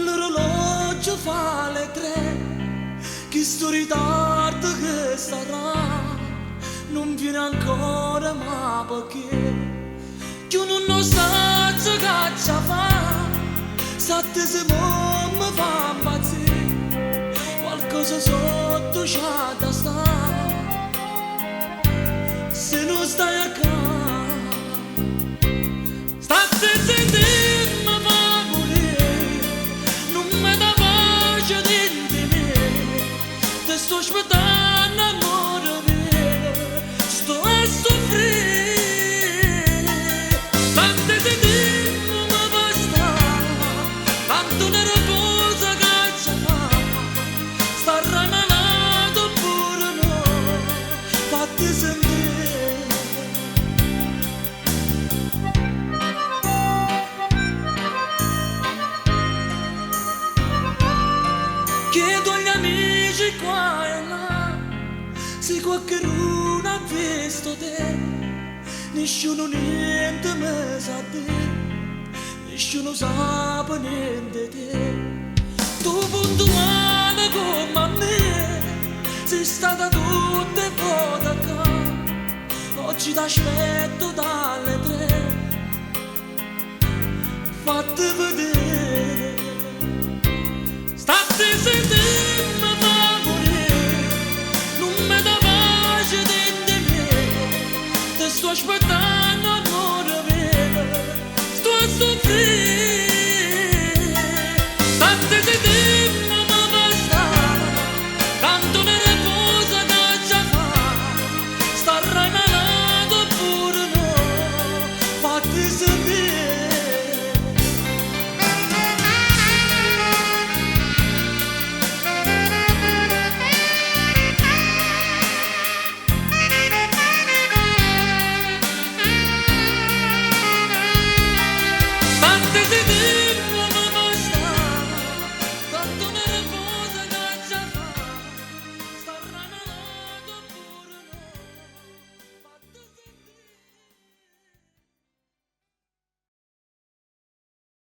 l'orologio fa le 3, chi sto ritardo che sarà, non viene ancora ma perché, che non sta caccia fa, sette se mi fa impazzire, qualcosa sotto c'ha da sta, se non stai a casa, state sentendo. Sto aspettando amore mio, sto a soffrire, tante sentite non mi basta, tanto nervosa che c'è fa, sta ramalato pure no, fatti sentire. Chiedo agli amici qua e là, se qualcuno ha visto te, nessuno niente mi sa dire, nessuno sa niente di te. Tu puntuale come me, sei stata tutte volte qua, oggi t'aspetto dalle 3, fatti vedere. State sentendo